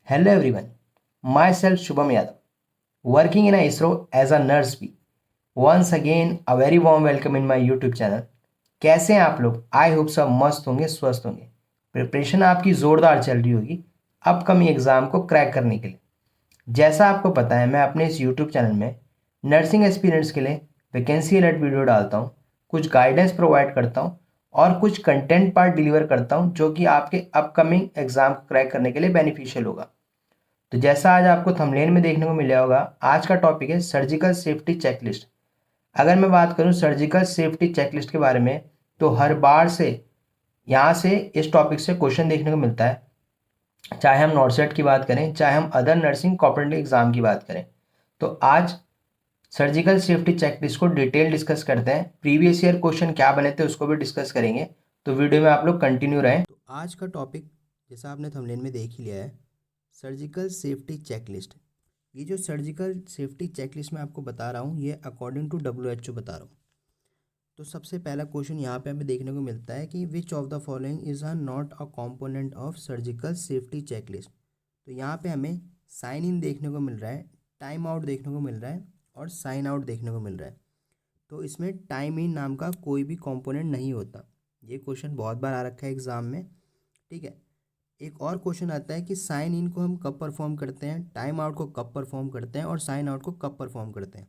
Hello everyone, myself Shubham Yadav, working in ISRO as a nurse भी. Once again, a very warm welcome in my YouTube channel. कैसे हैं आप लोग? I hope सब मस्त होंगे, स्वस्थ होंगे. प्रिपरेशन आपकी ज़ोरदार चल रही होगी अपकमिंग एग्ज़ाम को क्रैक करने के लिए. जैसा आपको पता है, मैं अपने इस यूट्यूब चैनल में नर्सिंग एस्पिरेंट्स के लिए वैकेंसी अलर्ट वीडियो डालता हूँ, कुछ गाइडेंस प्रोवाइड करता हूँ और कुछ कंटेंट पार्ट डिलीवर करता हूँ जो कि आपके अपकमिंग एग्ज़ाम को क्रैक करने के लिए बेनिफिशियल होगा. तो जैसा आज आपको थंबनेल में देखने को मिला होगा, आज का टॉपिक है सर्जिकल सेफ्टी चेकलिस्ट. अगर मैं बात करूं सर्जिकल सेफ्टी चेकलिस्ट के बारे में, तो हर बार से यहाँ से इस टॉपिक से क्वेश्चन देखने को मिलता है, चाहे हम नॉर्सेट की बात करें, चाहे हम अदर नर्सिंग कॉम्पिटिटिव एग्जाम की बात करें. तो आज सर्जिकल सेफ्टी चेकलिस्ट को डिटेल डिस्कस करते हैं. प्रीवियस ईयर क्वेश्चन क्या बने थे उसको भी डिस्कस करेंगे. तो वीडियो में आप लोग कंटिन्यू रहें. तो आज का टॉपिक जैसा आपने थंबनेल में देख ही लिया है, सर्जिकल सेफ्टी चेकलिस्ट. ये जो सर्जिकल सेफ्टी चेकलिस्ट मैं आपको बता रहा हूँ, ये अकॉर्डिंग टू WHO बता रहा हूँ. तो सबसे पहला क्वेश्चन यहाँ पे हमें देखने को मिलता है कि which of the following is not a component of surgical safety checklist. तो यहाँ पे हमें साइन इन देखने को मिल रहा है, टाइम आउट देखने को मिल रहा है और साइन आउट देखने को मिल रहा है. तो इसमें टाइम इन नाम का कोई भी कॉम्पोनेंट नहीं होता. ये क्वेश्चन बहुत बार आ रखा है एग्ज़ाम में. ठीक है. एक और क्वेश्चन आता है कि साइन इन को हम कब परफॉर्म करते हैं, टाइम आउट को कब परफॉर्म करते हैं और साइन आउट को कब परफॉर्म करते हैं.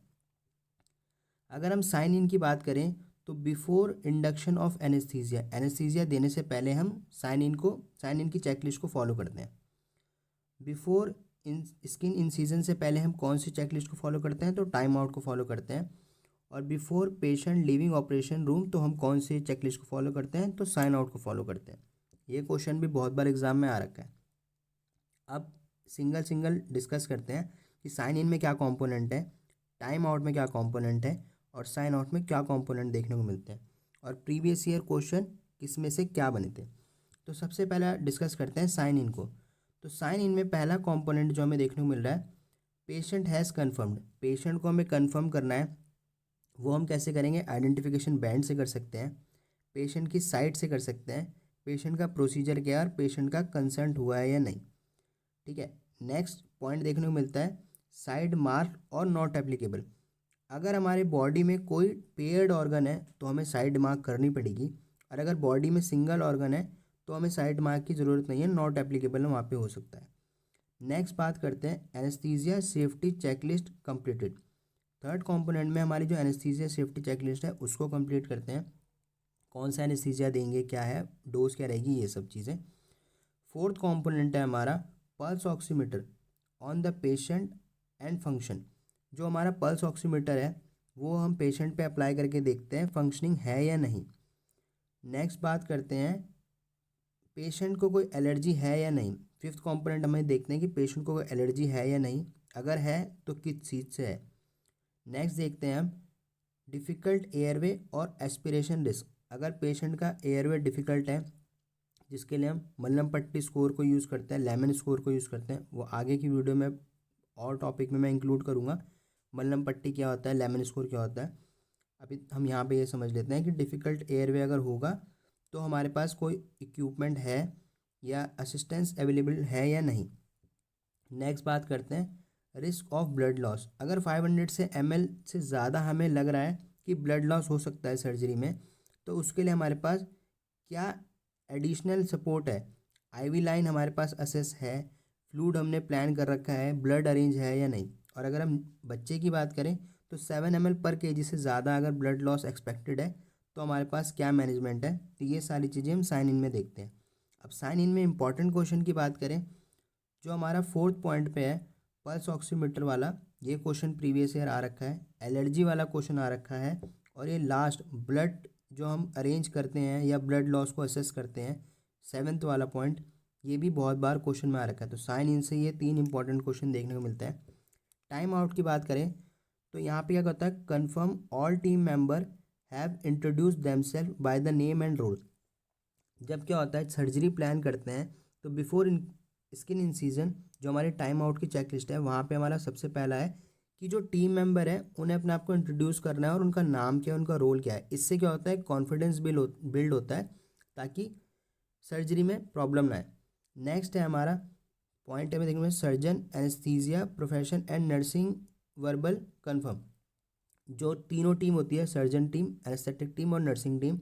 अगर हम साइन इन की बात करें तो before induction of anaesthesia, anaesthesia देने से पहले हम साइन इन की चेकलिस्ट को फॉलो करते हैं. बिफोर इन स्किन इंसिजन से पहले हम कौन सी चेकलिस्ट को फॉलो करते हैं, तो टाइम आउट को फॉलो करते हैं. और before patient living operation room तो हम कौन सी चेकलिस्ट को फॉलो करते हैं, तो साइन आउट को फॉलो करते हैं. ये क्वेश्चन भी बहुत बार एग्जाम में आ रखा है. अब सिंगल सिंगल डिस्कस करते हैं कि साइन इन में क्या कंपोनेंट है, टाइम आउट में क्या कंपोनेंट है और साइन आउट में क्या कंपोनेंट देखने को मिलते हैं और प्रीवियस ईयर क्वेश्चन किसमें से क्या बने थे. तो सबसे पहला डिस्कस करते हैं साइन इन को. तो साइन इन में पहला कंपोनेंट जो हमें देखने को मिल रहा है, पेशेंट हैज़ कन्फर्म्ड. पेशेंट को हमें कन्फर्म करना है. वो हम कैसे करेंगे, आइडेंटिफिकेशन बैंड से कर सकते हैं, पेशेंट की साइट से कर सकते हैं, पेशेंट का प्रोसीजर क्या है और पेशेंट का कंसेंट हुआ है या नहीं. ठीक है. नेक्स्ट पॉइंट देखने को मिलता है साइड मार्क और नॉट एप्लीकेबल. अगर हमारे बॉडी में कोई पेयर्ड ऑर्गन है तो हमें साइड मार्क करनी पड़ेगी, और अगर बॉडी में सिंगल ऑर्गन है तो हमें साइड मार्क की ज़रूरत नहीं है, नॉट एप्लीकेबल वहाँ पे हो सकता है. नेक्स्ट बात करते हैं anaesthesia safety checklist completed. Third component में हमारी जो एनेस्थीसिया सेफ्टी चेकलिस्ट है उसको कंप्लीट करते हैं. कौन सा एनेस्थीसिया देंगे, क्या है, डोज क्या रहेगी, ये सब चीज़ें. फोर्थ कंपोनेंट है हमारा pulse oximeter on the patient and function. जो हमारा पल्स ऑक्सीमीटर है वो हम पेशेंट पे अप्लाई करके देखते हैं फंक्शनिंग है या नहीं. नेक्स्ट बात करते हैं पेशेंट को कोई एलर्जी है या नहीं. फिफ्थ कंपोनेंट हमें देखते हैं कि पेशेंट को कोई एलर्जी है या नहीं, अगर है तो किस चीज़ से है. नेक्स्ट देखते हैं हम डिफ़िकल्ट एयरवे और एस्पिरेशन रिस्क. अगर पेशेंट का एयरवे डिफ़िकल्ट है जिसके लिए हम मल्लम पट्टी स्कोर को यूज़ करते हैं, लेमन स्कोर को यूज़ करते हैं, वो आगे की वीडियो में और टॉपिक में मैं इंक्लूड करूँगा. मल्लम पट्टी क्या होता है, लेमन स्कोर क्या होता है. अभी हम यहाँ पे ये समझ लेते हैं कि डिफ़िकल्ट एयरवे अगर होगा तो हमारे पास कोई इक्विपमेंट है या असिस्टेंस अवेलेबल है या नहीं. नेक्स्ट बात करते हैं रिस्क ऑफ ब्लड लॉस. अगर 500 से ml से ज़्यादा हमें लग रहा है कि ब्लड लॉस हो सकता है सर्जरी में, तो उसके लिए हमारे पास क्या एडिशनल सपोर्ट है. आईवी लाइन हमारे पास असेस है, फ्लूइड हमने प्लान कर रखा है, ब्लड अरेंज है या नहीं. और अगर हम बच्चे की बात करें तो 7 ml/kg से ज़्यादा अगर ब्लड लॉस एक्सपेक्टेड है तो हमारे पास क्या मैनेजमेंट है. तो ये सारी चीज़ें हम साइन इन में देखते हैं. अब साइन इन में इंपॉर्टेंट क्वेश्चन की बात करें, जो हमारा फोर्थ पॉइंट पे है पल्स ऑक्सीमीटर वाला, ये क्वेश्चन प्रीवियस ईयर आ रखा है. एलर्जी वाला क्वेश्चन आ रखा है. और ये लास्ट ब्लड जो हम अरेंज करते हैं या ब्लड लॉस को असेस करते हैं, सेवेंथ वाला पॉइंट, ये भी बहुत बार क्वेश्चन में आ रखा है. तो साइन इन से ये 3 इंपॉर्टेंट क्वेश्चन देखने को मिलता है. टाइम आउट की बात करें तो यहाँ पे क्या होता है, confirm all team member have introduce themselves by the name and role. जब क्या होता है सर्जरी प्लान करते हैं तो बिफोर स्किन इंसिजन जो हमारे टाइम आउट की चेकलिस्ट है वहाँ पे हमारा सबसे पहला है कि जो टीम मेंबर है उन्हें अपने आप को इंट्रोड्यूस करना है और उनका नाम क्या है, उनका रोल क्या है. इससे क्या होता है, कॉन्फिडेंस बिल्ड होता है ताकि सर्जरी में प्रॉब्लम ना आए. नेक्स्ट है हमारा पॉइंट में देखने में surgeon, anaesthesia profession and nursing verbal confirm. जो तीनों टीम होती है, सर्जन टीम, एनेस्थेटिक टीम और नर्सिंग टीम,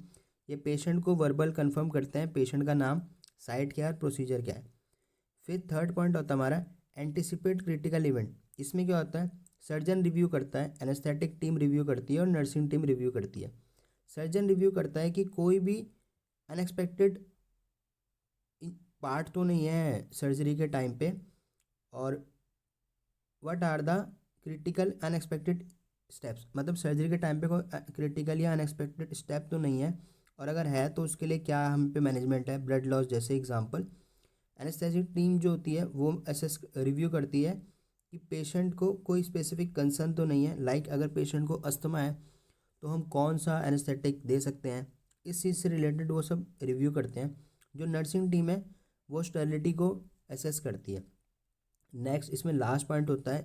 ये पेशेंट को वर्बल कन्फर्म करते हैं, पेशेंट का नाम, साइट क्या है, प्रोसीजर क्या है। फिर थर्ड पॉइंट होता है हमारा एंटिसिपेट क्रिटिकल इवेंट। इसमें क्या होता है, सर्जन रिव्यू करता है, एनेस्थेटिक टीम रिव्यू करती है और नर्सिंग टीम रिव्यू करती है। सर्जन रिव्यू करता है कि कोई भी अनएक्सपेक्टेड पार्ट तो नहीं है सर्जरी के टाइम पे, और what are the critical unexpected steps, मतलब सर्जरी के टाइम पे कोई क्रिटिकल या अनएक्सपेक्टेड स्टेप तो नहीं है, और अगर है तो उसके लिए क्या हम पे मैनेजमेंट है, ब्लड लॉस जैसे एग्जांपल। एनेस्थेसिक टीम जो होती है वो असेस रिव्यू करती है कि पेशेंट को कोई स्पेसिफिक कंसर्न तो नहीं है, लाइक अगर पेशेंट को अस्थमा है तो हम कौन सा एनेस्थेटिक दे सकते हैं, इस चीज़ से रिलेटेड वो सब रिव्यू करते हैं। जो नर्सिंग टीम है वो स्टेरिलिटी को असेस करती है। नेक्स्ट इसमें लास्ट पॉइंट होता है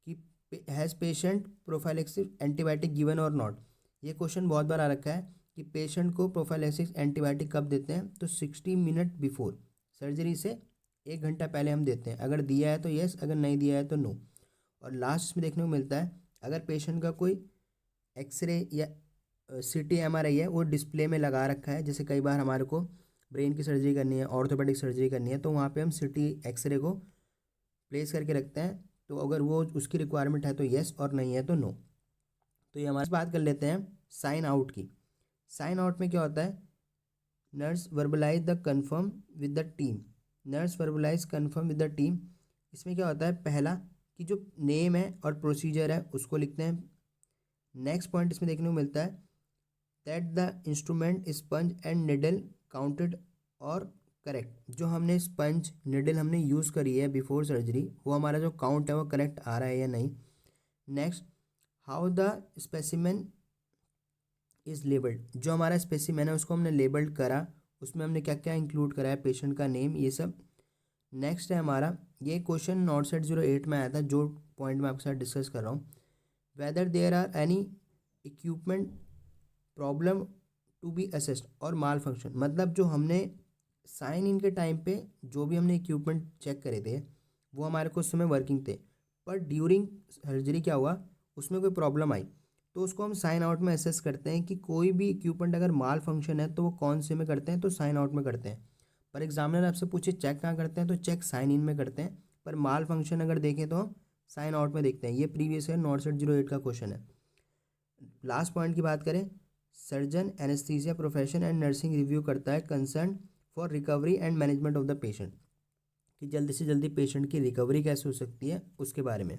कि has patient prophylaxis antibiotic given और नॉट। ये क्वेश्चन बहुत बार आ रखा है कि पेशेंट को प्रोफाइलैक्सिस एंटीबायोटिक कब देते हैं, तो 60 मिनट बिफोर, सर्जरी से 1 घंटा पहले हम देते हैं। अगर दिया है तो येस, अगर नहीं दिया है तो नो। और लास्ट में देखने को मिलता है अगर पेशेंट का कोई एक्सरे या सीटी एमआरआई है वो डिस्प्ले में लगा रखा है, जैसे कई बार हमारे को ब्रेन की सर्जरी करनी है, ऑर्थोपेडिक सर्जरी करनी है, तो वहाँ पे हम सीटी एक्सरे को प्लेस करके रखते हैं, तो अगर वो उसकी रिक्वायरमेंट है तो येस और नहीं है तो नो। तो ये हमारी बात कर लेते हैं साइन आउट की। साइन आउट में क्या होता है, nurse verbalise the confirm with the team, nurse verbalise confirm with the team. इसमें क्या होता है, पहला कि जो नेम है और प्रोसीजर है उसको लिखते हैं। नेक्स्ट पॉइंट इसमें देखने को मिलता है that the instrument sponge and needle counted और करेक्ट। जो हमने स्पंज निडल हमने यूज़ करी है बिफोर सर्जरी, वो हमारा जो काउंट है वो करेक्ट आ रहा है या नहीं। Next, how the specimen is labelled, जो हमारा स्पेसिमेन है उसको हमने लेबल्ड करा, उसमें हमने क्या क्या इंक्लूड करा है, पेशेंट का नेम, ये सब। नेक्स्ट है हमारा, ये क्वेश्चन नॉट सेट 08 में आया था, जो पॉइंट मैं आपके साथ डिस्कस कर रहा हूँ, whether there are any equipment problem to be assessed और माल फंक्शन। मतलब जो हमने साइन इन के टाइम पे जो भी हमने इक्विपमेंट चेक करे थे वो हमारे को उस समय वर्किंग थे, पर ड्यूरिंग सर्जरी क्या हुआ, उसमें कोई प्रॉब्लम आई, तो उसको हम साइन आउट में असेस करते हैं कि कोई भी इक्विपमेंट अगर माल फंक्शन है तो वो कौन से में करते हैं, तो साइन आउट में करते हैं। पर एग्जामिनर आपसे पूछे चेक कहाँ करते हैं, तो चेक साइन इन में करते हैं, पर माल फंक्शन अगर देखें तो हम साइन आउट में देखते हैं। ये प्रीवियस ईयर नॉट सेट 08 का क्वेश्चन है। लास्ट पॉइंट की बात करें, surgeon anaesthesia profession and nursing review करता है concern for recovery and management of the patient, कि जल्दी से जल्दी पेशेंट की रिकवरी कैसे हो सकती है उसके बारे में।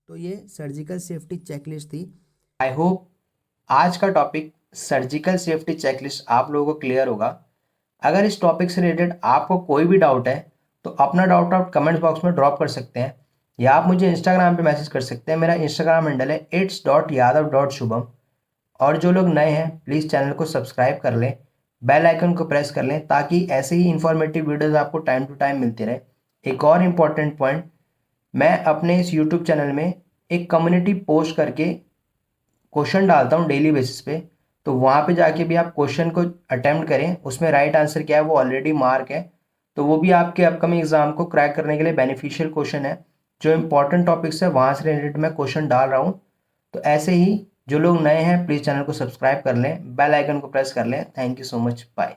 तो ये सर्जिकल सेफ्टी चेकलिस्ट थी। आई होप आज का टॉपिक सर्जिकल सेफ्टी चेकलिस्ट आप लोगों को क्लियर होगा। अगर इस टॉपिक से रिलेटेड आपको कोई भी डाउट है तो अपना डाउट आप कमेंट बॉक्स में ड्रॉप कर सकते हैं, या आप मुझे इंस्टाग्राम पे मैसेज कर सकते हैं। मेरा इंस्टाग्राम हैंडल है its.yadav.shubham। और जो लोग नए हैं प्लीज़ चैनल को सब्सक्राइब कर लें, बेल आइकन को प्रेस कर लें, ताकि ऐसे ही इंफॉर्मेटिव वीडियोस आपको टाइम टू टाइम मिलती रहे। एक और इम्पॉर्टेंट पॉइंट, मैं अपने इस यूट्यूब चैनल में एक कम्युनिटी पोस्ट करके क्वेश्चन डालता हूँ डेली बेसिस पे, तो वहाँ पे जाके भी आप क्वेश्चन को अटेम्प्ट करें, उसमें राइट आंसर क्या है वो ऑलरेडी मार्क है, तो वो भी आपके अपकमिंग एग्जाम को क्रैक करने के लिए बेनिफिशियल क्वेश्चन है। जो इंपॉर्टेंट टॉपिक्स है वहाँ से रिलेटेड मैं क्वेश्चन डाल रहा हूँ। तो ऐसे ही जो लोग नए हैं प्लीज़ चैनल को सब्सक्राइब कर लें, बेल आइकन को प्रेस कर लें। Thank you so much, bye.